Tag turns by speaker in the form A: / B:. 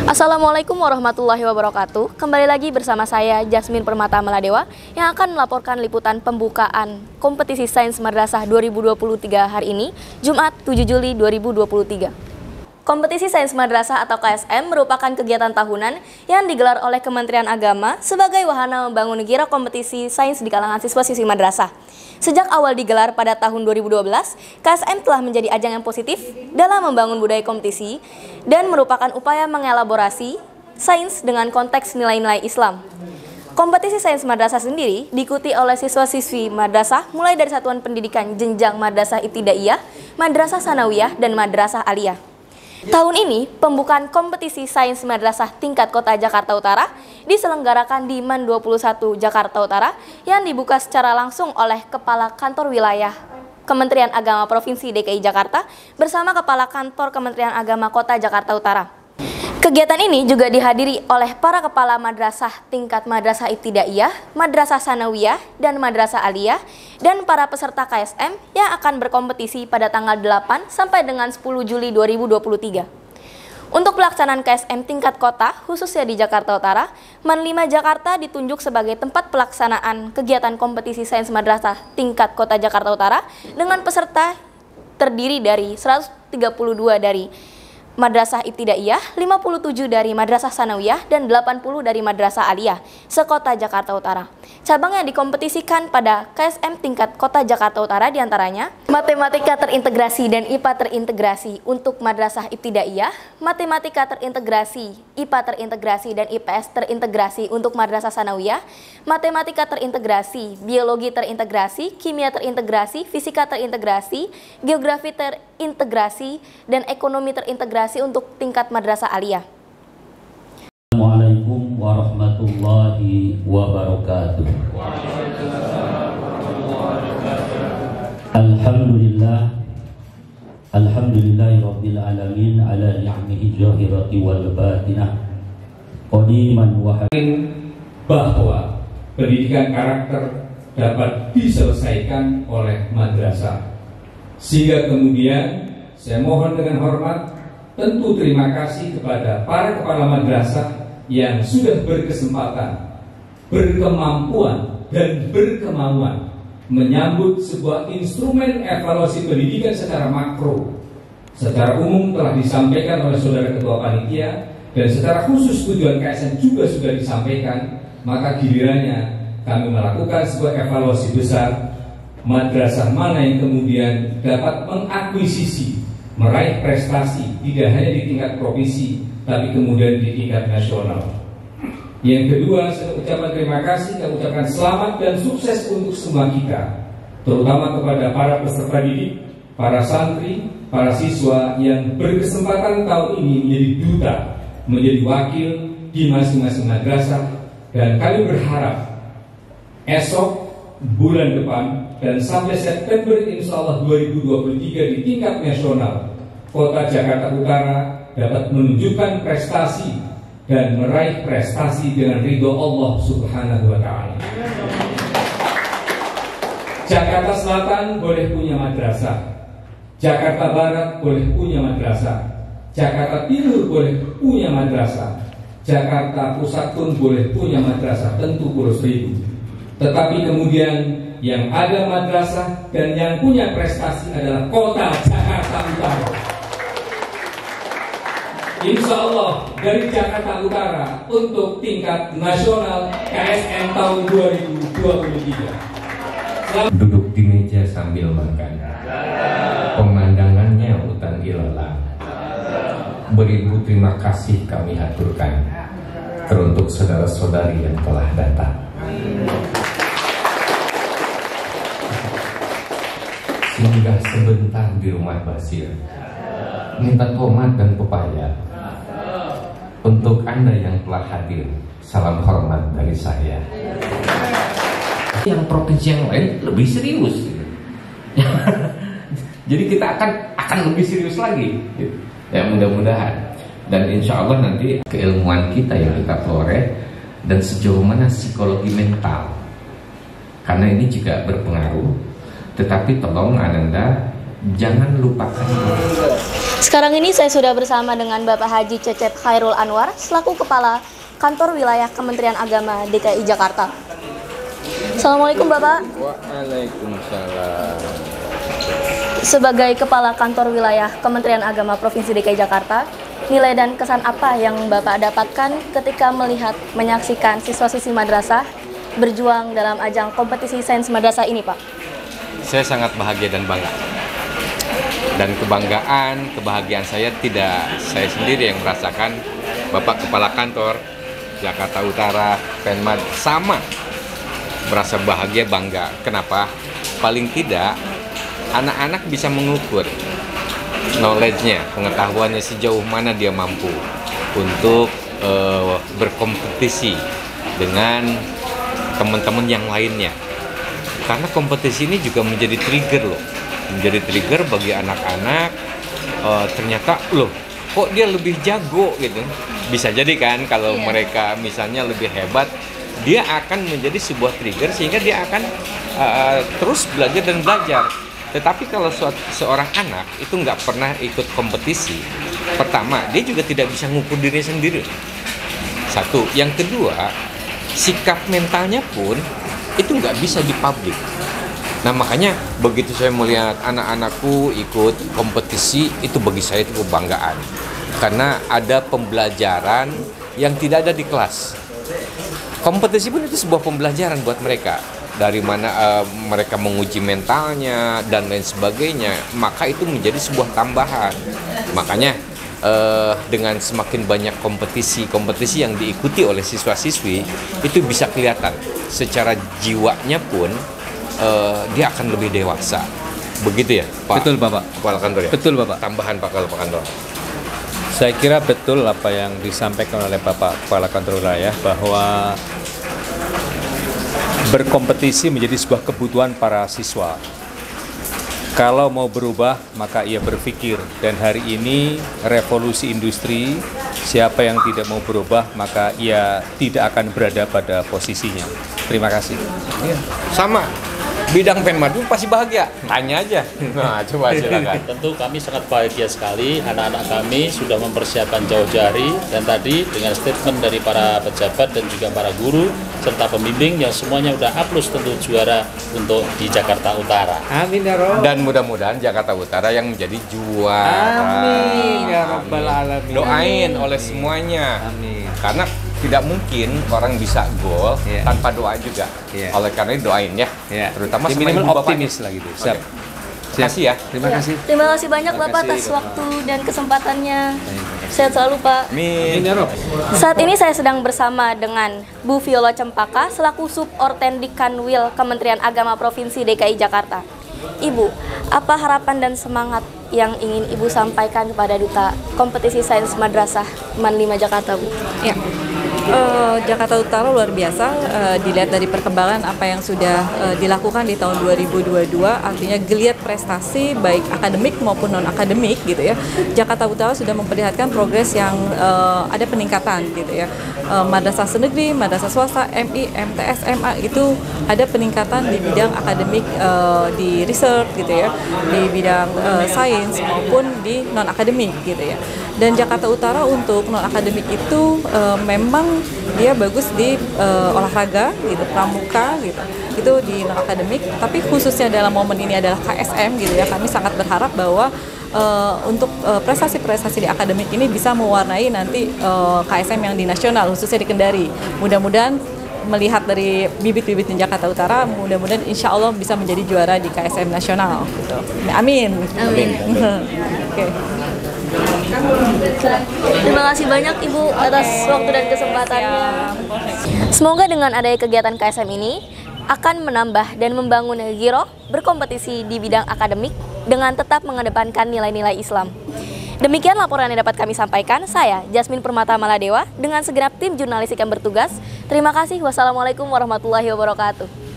A: Assalamualaikum warahmatullahi wabarakatuh. Kembali lagi bersama saya Jasmine Permata Maladewa yang akan melaporkan liputan pembukaan kompetisi Sains Madrasah 2023 hari ini, Jumat 7 Juli 2023. Kompetisi Sains Madrasah atau KSM merupakan kegiatan tahunan yang digelar oleh Kementerian Agama sebagai wahana membangun gairah kompetisi sains di kalangan siswa-siswi madrasah. Sejak awal digelar pada tahun 2012, KSM telah menjadi ajang yang positif dalam membangun budaya kompetisi dan merupakan upaya mengelaborasi sains dengan konteks nilai-nilai Islam. Kompetisi Sains Madrasah sendiri diikuti oleh siswa-siswi madrasah mulai dari satuan pendidikan jenjang Madrasah Ibtidaiyah, Madrasah Sanawiyah, dan Madrasah Aliyah. Tahun ini, pembukaan kompetisi Sains Madrasah tingkat Kota Jakarta Utara diselenggarakan di MAN 21 Jakarta Utara yang dibuka secara langsung oleh Kepala Kantor Wilayah Kementerian Agama Provinsi DKI Jakarta bersama Kepala Kantor Kementerian Agama Kota Jakarta Utara. Kegiatan ini juga dihadiri oleh para kepala madrasah tingkat Madrasah Ibtidaiyah, Madrasah Sanawiyah, dan Madrasah Aliyah, dan para peserta KSM yang akan berkompetisi pada tanggal 8 sampai dengan 10 Juli 2023. Untuk pelaksanaan KSM tingkat kota, khususnya di Jakarta Utara, MAN 5 Jakarta ditunjuk sebagai tempat pelaksanaan kegiatan kompetisi Sains Madrasah tingkat Kota Jakarta Utara dengan peserta terdiri dari 132 dari Madrasah Ibtidaiyah, 57 dari Madrasah Sanawiyah, dan 80 dari Madrasah Aliyah, sekota Jakarta Utara. Cabang yang dikompetisikan pada KSM tingkat Kota Jakarta Utara diantaranya Matematika Terintegrasi dan IPA Terintegrasi untuk Madrasah Ibtidaiyah, Matematika Terintegrasi, IPA Terintegrasi, dan IPS Terintegrasi untuk Madrasah Sanawiyah, Matematika Terintegrasi, Biologi Terintegrasi, Kimia Terintegrasi, Fisika Terintegrasi, Geografi Terintegrasi, dan Ekonomi Terintegrasi untuk tingkat Madrasah Aliyah.
B: Assalamualaikum warahmatullahi wabarakatuh. Alhamdulillahirabbil alamin ala ni'amihi zahirati wal batinah qadiman wa
C: bahwa pendidikan karakter dapat diselesaikan oleh madrasah. Sehingga kemudian saya mohon dengan hormat tentu terima kasih kepada para kepala madrasah yang sudah berkesempatan, berkemampuan, dan berkemauan menyambut sebuah instrumen evaluasi pendidikan secara makro. Secara umum telah disampaikan oleh saudara ketua panitia dan secara khusus tujuan KSM juga sudah disampaikan. Maka gilirannya kami melakukan sebuah evaluasi besar madrasah mana yang kemudian dapat mengakuisisi, meraih prestasi tidak hanya di tingkat provinsi tapi kemudian di tingkat nasional. Yang kedua, saya ucapkan terima kasih dan ucapkan selamat dan sukses untuk semua kita, terutama kepada para peserta didik, para santri, para siswa yang berkesempatan tahun ini menjadi duta, menjadi wakil di masing-masing madrasah. Dan kami berharap esok, bulan depan, dan sampai September insya Allah 2023 di tingkat nasional, Kota Jakarta Utara dapat menunjukkan prestasi dan meraih prestasi dengan ridho Allah Subhanahu wa Ta'ala. Jakarta Selatan boleh punya madrasah, Jakarta Barat boleh punya madrasah, Jakarta Timur boleh punya madrasah, Jakarta Pusat pun boleh punya madrasah, tentu Pulau Seribu. Tetapi kemudian yang ada madrasah dan yang punya prestasi adalah Kota Jakarta Utara. Insya Allah dari Jakarta Utara untuk tingkat nasional KSM tahun 2023.
D: Duduk di meja sambil makan, pemandangannya hutan ilalang. Beribu terima kasih kami haturkan teruntuk saudara-saudari yang telah datang. Singgah sebentar di rumah Basir, minta tomat dan pepaya. Untuk Anda yang telah hadir, salam hormat dari saya. Yang provinsi yang lain lebih serius. Jadi kita akan lebih serius lagi. Ya mudah-mudahan. Dan insya Allah nanti keilmuan kita yang kita peroleh dan sejauh mana psikologi mental, karena ini juga berpengaruh. Tetapi tolong Anda jangan lupakan
A: Sekarang ini saya sudah bersama dengan Bapak Haji Cecep Khairul Anwar selaku Kepala Kantor Wilayah Kementerian Agama DKI Jakarta. Assalamualaikum Bapak.
E: Waalaikumsalam.
A: Sebagai Kepala Kantor Wilayah Kementerian Agama Provinsi DKI Jakarta, nilai dan kesan apa yang Bapak dapatkan ketika menyaksikan siswa-siswi madrasah berjuang dalam ajang kompetisi sains madrasah ini, Pak?
E: Saya sangat bahagia dan bangga. Dan kebahagiaan saya tidak saya sendiri yang merasakan. Bapak Kepala Kantor Jakarta Utara, Penmad, sama merasa bahagia, bangga. Kenapa? Paling tidak anak-anak bisa mengukur knowledge-nya, pengetahuannya sejauh mana dia mampu untuk berkompetisi dengan teman-teman yang lainnya. Karena kompetisi ini juga menjadi trigger loh. Menjadi trigger bagi anak-anak, ternyata loh kok dia lebih jago gitu. Bisa jadi kan kalau mereka misalnya lebih hebat, dia akan menjadi sebuah trigger sehingga dia akan terus belajar dan belajar. Tetapi kalau seorang anak itu nggak pernah ikut kompetisi, pertama dia juga tidak bisa ngukur dirinya sendiri. Satu, yang kedua, sikap mentalnya pun itu nggak bisa dipublik. Nah makanya begitu saya melihat anak-anakku ikut kompetisi, itu bagi saya itu kebanggaan. Karena ada pembelajaran yang tidak ada di kelas. Kompetisi pun itu sebuah pembelajaran buat mereka. Dari mana mereka menguji mentalnya dan lain sebagainya. Maka itu menjadi sebuah tambahan. Makanya dengan semakin banyak kompetisi yang diikuti oleh siswa-siswi, itu bisa kelihatan secara jiwanya pun dia akan lebih dewasa. Begitu ya, Pak?
C: Betul, Bapak.
E: Kepala Kantor ya?
C: Betul, Bapak.
E: Tambahan Pak Kepala Kantor.
C: Saya kira betul apa yang disampaikan oleh Bapak Kepala Kantor Wilayah bahwa berkompetisi menjadi sebuah kebutuhan para siswa. Kalau mau berubah, maka ia berpikir. Dan hari ini revolusi industri, siapa yang tidak mau berubah, maka ia tidak akan berada pada posisinya. Terima kasih.
E: Sama. Bidang Penmad pasti bahagia. Tanya aja. Nah, coba silakan.
F: Tentu kami sangat bahagia sekali, anak-anak kami sudah mempersiapkan jauh-jauh hari, dan tadi dengan statement dari para pejabat dan juga para guru serta pembimbing yang semuanya udah A+ tentu juara untuk di Jakarta Utara.
C: Amin ya Rob.
E: Dan mudah-mudahan Jakarta Utara yang menjadi juara.
C: Amin ya Rabbal Alamin.
E: Doain oleh semuanya.
C: Amin.
E: Karena tidak mungkin orang bisa gol tanpa doa juga. Oleh karena itu doain ya. Terutama sama
C: minimal
E: ibu
C: optimis lah gitu. Siap.
E: Terima kasih ya.
C: Terima kasih.
A: Terima kasih banyak Bapak atas waktu dan kesempatannya. Sehat selalu Pak.
E: Amin.
A: Saat ini saya sedang bersama dengan Bu Viola Cempaka selaku Suborten Kanwil Kementerian Agama Provinsi DKI Jakarta. Ibu, apa harapan dan semangat yang ingin Ibu sampaikan kepada Duta Kompetisi Sains Madrasah MAN 5 Jakarta, Bu?
G: Ya. Jakarta Utara luar biasa, dilihat dari perkembangan apa yang sudah dilakukan di tahun 2022, artinya geliat prestasi baik akademik maupun non akademik gitu ya. Jakarta Utara sudah memperlihatkan progres yang ada peningkatan gitu ya. Madrasah senegeri, madrasah swasta, MI, MTS, MA itu ada peningkatan di bidang akademik, di research gitu ya, di bidang sains maupun di non akademik gitu ya. Dan Jakarta Utara untuk non akademik itu memang dia bagus di olahraga gitu, pramuka gitu, itu di non akademik. Tapi khususnya dalam momen ini adalah KSM gitu ya, kami sangat berharap bahwa untuk prestasi-prestasi di akademik ini bisa mewarnai nanti KSM yang di nasional, khususnya di Kendari. Mudah-mudahan melihat dari bibit-bibit di Jakarta Utara, mudah-mudahan insya Allah bisa menjadi juara di KSM nasional. Gitu. Amin.
A: Amin.
G: Oke.
A: Terima kasih banyak Ibu atas waktu dan kesempatannya. Semoga dengan adanya kegiatan KSM ini akan menambah dan membangun giroh berkompetisi di bidang akademik dengan tetap mengedepankan nilai-nilai Islam. Demikian laporan yang dapat kami sampaikan. Saya, Jasmine Permata Maladewa, dengan segenap tim jurnalistik yang bertugas. Terima kasih. Wassalamualaikum warahmatullahi wabarakatuh.